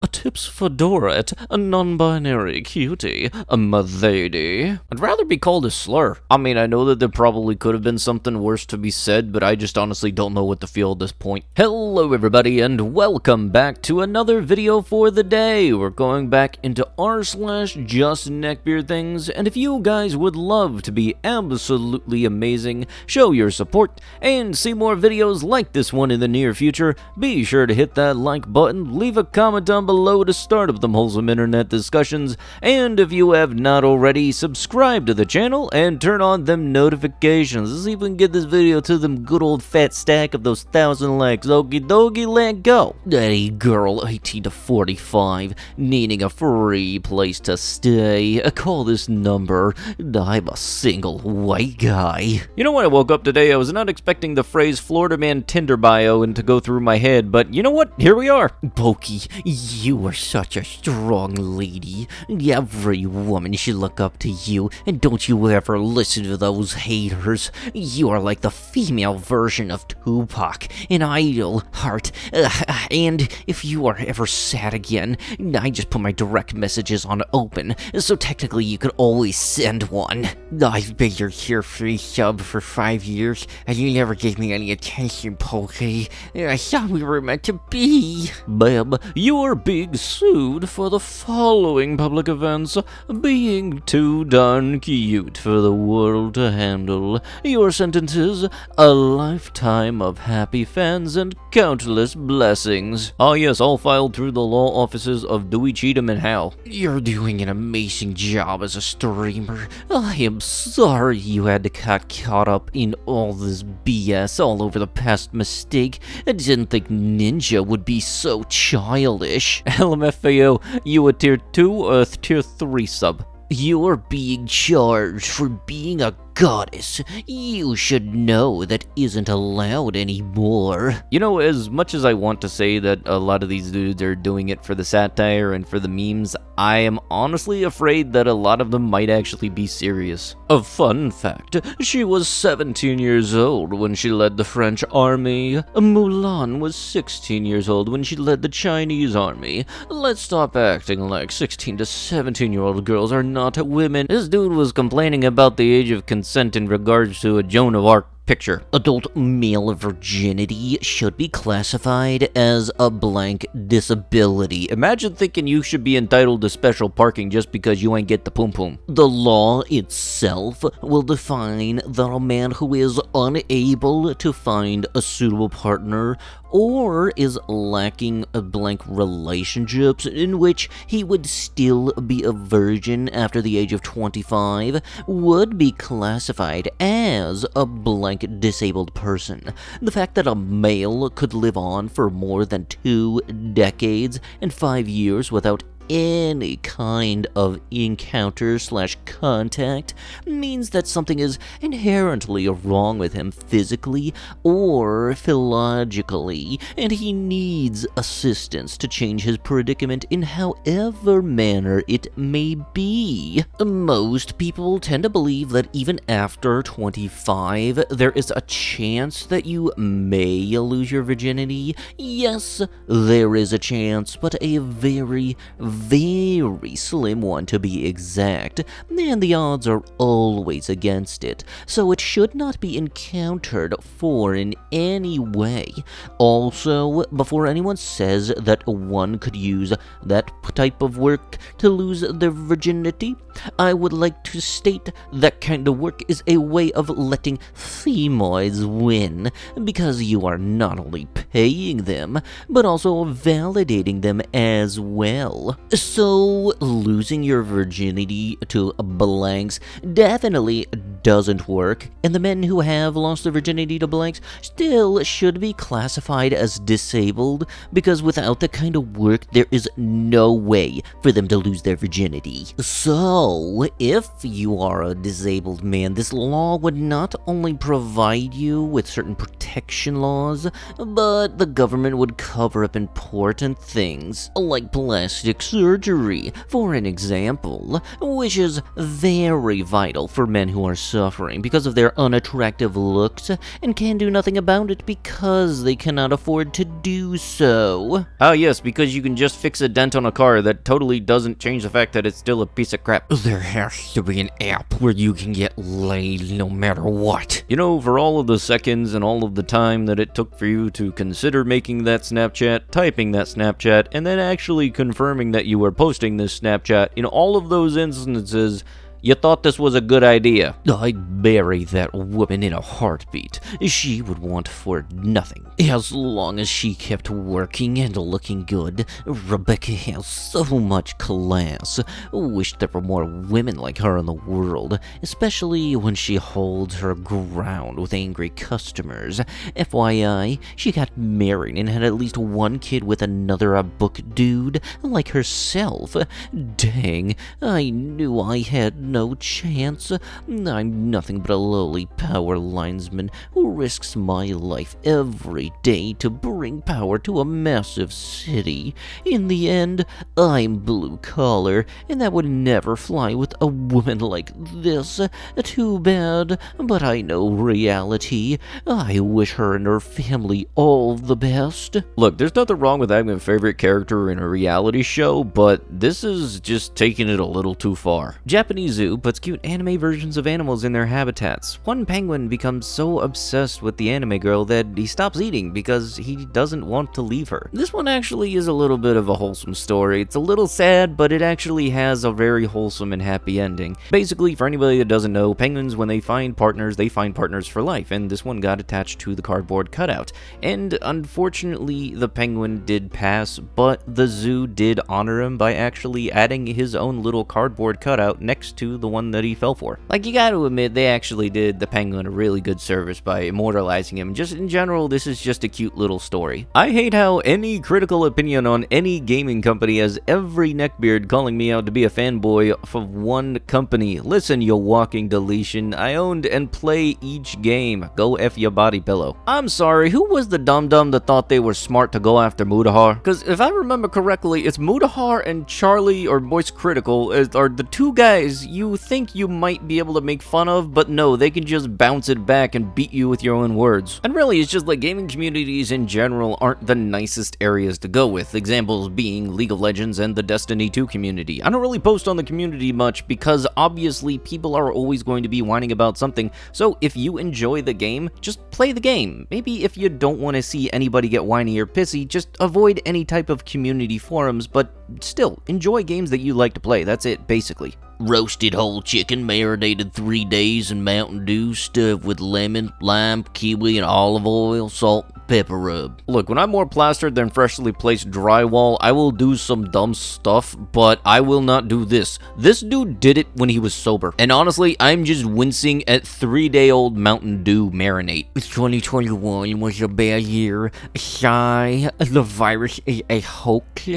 A tips fedorette, a non-binary cutie, a mathaty. I'd rather be called a slur. I mean, I know that there probably could have been something worse to be said, but I just honestly don't know what to feel at this point. Hello everybody, and welcome back to another video for the day. We're going back into r/justneckbeardthings, and if you guys would love to be absolutely amazing, show your support, and see more videos like this one in the near future, be sure to hit that like button, leave a comment down below to start up them wholesome internet discussions, and if you have not already, subscribe to the channel and turn on them notifications. Let's see if we can get this video to them good old fat stack of those 1,000 likes. Okie dokie, let go. Hey girl, 18 to 45, needing a free place to stay. Call this number. I'm a single white guy. You know, when I woke up today, I was not expecting the phrase Florida man Tinder bio and to go through my head, but you know what? Here we are. Pokey, you are such a strong lady. Every woman should look up to you, and don't you ever listen to those haters. You are like the female version of Tupac, an idol heart. And if you are ever sad again, I just put my direct messages on open, so technically you could always send one. I've been your carefree sub for 5 years, and you never gave me any attention, Pokey. I thought we were meant to be. Beb, you are being sued for the following public events: being too darn cute for the world to handle. Your sentences: a lifetime of happy fans and countless blessings. Ah yes, all filed through the law offices of Dewey, Cheatham, and Howe. You're doing an amazing job as a streamer. I am sorry you had to get caught up in all this BS all over the past mistake. I didn't think Ninja would be so childish. LMFAO, you a tier 2 or tier 3 sub? You are being charged for being a goddess. You should know that isn't allowed anymore. You know, as much as I want to say that a lot of these dudes are doing it for the satire and for the memes, I am honestly afraid that a lot of them might actually be serious. A fun fact, she was 17 years old when she led the French army. Mulan was 16 years old when she led the Chinese army. Let's stop acting like 16 to 17-year-old girls are not women. This dude was complaining about the age of consent in regards to a Joan of Arc picture. Adult male virginity should be classified as a blank disability. Imagine thinking you should be entitled to special parking just because you ain't get the poom poom. The law itself will define that a man who is unable to find a suitable partner or is lacking a blank relationships in which he would still be a virgin after the age of 25 would be classified as a blank disabled person. The fact that a male could live on for more than 2 decades and 5 years without any kind of encounter/contact means that something is inherently wrong with him physically or philologically, and he needs assistance to change his predicament in however manner it may be. Most people tend to believe that even after 25, there is a chance that you may lose your virginity. Yes, there is a chance, but a very slim one to be exact, and the odds are always against it, so it should not be encountered for in any way. Also, before anyone says that one could use that type of work to lose their virginity, I would like to state that kind of work is a way of letting femoids win, because you are not only paying them, but also validating them as well. So, losing your virginity to blanks definitely doesn't work, and the men who have lost their virginity to blanks still should be classified as disabled, because without that kind of work, there is no way for them to lose their virginity. So, if you are a disabled man, this law would not only provide you with certain protection laws, but the government would cover up important things like plastic surgery, surgery, for an example, which is very vital for men who are suffering because of their unattractive looks and can do nothing about it because they cannot afford to do so. Ah yes, because you can just fix a dent on a car. That totally doesn't change the fact that it's still a piece of crap. There has to be an app where you can get laid no matter what. You know, for all of the seconds and all of the time that it took for you to consider making that Snapchat, typing that Snapchat, and then actually confirming that you were posting this Snapchat, in all of those instances, you thought this was a good idea. I'd bury that woman in a heartbeat. She would want for nothing. As long as she kept working and looking good, Rebecca has so much class. Wish there were more women like her in the world, especially when she holds her ground with angry customers. FYI, she got married and had at least one kid with another book dude like herself. Dang, I knew I had no chance. I'm nothing but a lowly power linesman who risks my life every day to bring power to a massive city. In the end, I'm blue collar, and that would never fly with a woman like this. Too bad, but I know reality. I wish her and her family all the best. Look, there's nothing wrong with having a favorite character in a reality show, but this is just taking it a little too far. Japanese zoo puts cute anime versions of animals in their habitats. One penguin becomes so obsessed with the anime girl that he stops eating because he doesn't want to leave her. This one actually is a little bit of a wholesome story. It's a little sad, but it actually has a very wholesome and happy ending. Basically, for anybody that doesn't know, penguins, when they find partners for life, and this one got attached to the cardboard cutout. And unfortunately, the penguin did pass, but the zoo did honor him by actually adding his own little cardboard cutout next to the one that he fell for. Like, you gotta admit, they actually did the penguin a really good service by immortalizing him. Just in general, this is just a cute little story. I hate how any critical opinion on any gaming company has every neckbeard calling me out to be a fanboy of one company. Listen, you walking deletion, I owned and play each game. Go F your body pillow. I'm sorry, who was the dum-dum that thought they were smart to go after Mudahar? Because if I remember correctly, it's Mudahar and Charlie, or Moist Critical, are the two guys you think you might be able to make fun of, but no, they can just bounce it back and beat you with your own words. And really, it's just like gaming communities in general aren't the nicest areas to go with, examples being League of Legends and the Destiny 2 community. I don't really post on the community much because obviously people are always going to be whining about something, so if you enjoy the game, just play the game. Maybe if you don't want to see anybody get whiny or pissy, just avoid any type of community forums, but still, enjoy games that you like to play. That's it, basically. Roasted whole chicken marinated 3 days in Mountain Dew stuffed with lemon, lime, kiwi, and olive oil, salt, pepper rub. Look, when I'm more plastered than freshly placed drywall, I will do some dumb stuff, but I will not do this. This dude did it when he was sober. And honestly, I'm just wincing at 3-day-old Mountain Dew marinate. 2021 was a bad year. Sigh, the virus is a hoax.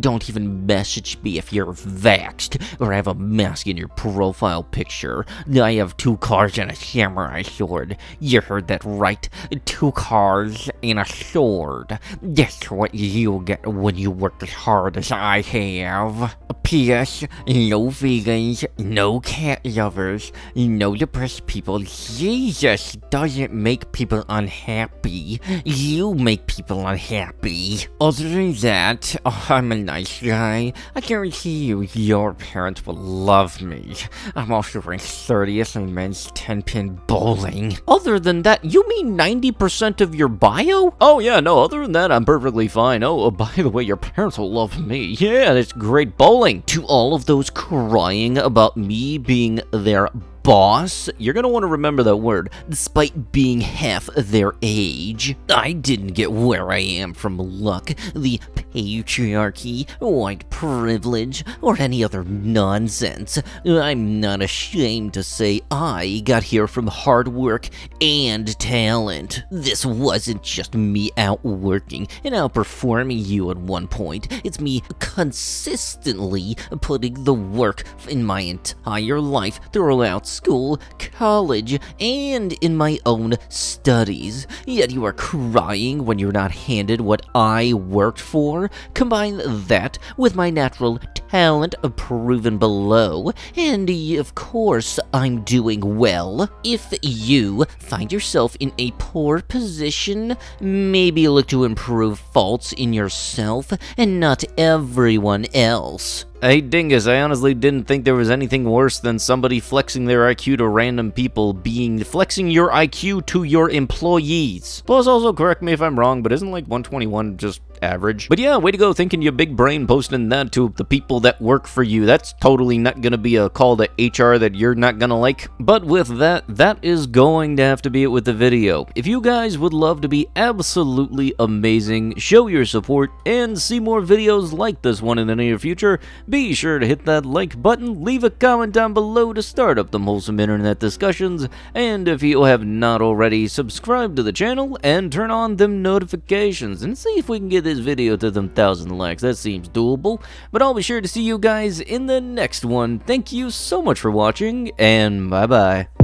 Don't even message me if you're vaxxed or have a mask in your profile picture. I have 2 cars and a samurai sword. You heard that right. 2 cars and a sword. That's what you get when you work as hard as I have. P.S. No vegans, no cat lovers, no depressed people. Jesus doesn't make people unhappy. You make people unhappy. Other than that, I'm a nice guy. I guarantee you, your parents will love me. I'm also ranked 30th in men's 10-pin bowling. Other than that, you mean 90% of your bio? Oh yeah, no, other than that, I'm perfectly fine. Oh, by the way, your parents will love me. Yeah, that's great bowling. To all of those crying about me being their boss, you're gonna want to remember that word. Despite being half their age, I didn't get where I am from luck, the patriarchy, white privilege, or any other nonsense. I'm not ashamed to say I got here from hard work and talent. This wasn't just me outworking and outperforming you at one point. It's me consistently putting the work in my entire life throughout school, college, and in my own studies. Yet you are crying when you're not handed what I worked for? Combine that with my natural talent proven below, and of course I'm doing well. If you find yourself in a poor position, maybe look to improve faults in yourself and not everyone else. Hey Dingus, I honestly didn't think there was anything worse than somebody flexing their IQ to random people flexing your IQ to your employees. Plus, also correct me if I'm wrong, but isn't like 121 just average? But yeah, way to go thinking you big brain posting that to the people that work for you. That's totally not gonna be a call to HR that you're not gonna like. But with that, that is going to have to be it with the video. If you guys would love to be absolutely amazing, show your support, and see more videos like this one in the near future, be sure to hit that like button, leave a comment down below to start up the wholesome internet discussions, and if you have not already, subscribe to the channel and turn on them notifications, and see if we can get this video to them 1,000 likes. That seems doable, but I'll be sure to see you guys in the next one. Thank you so much for watching, and bye-bye.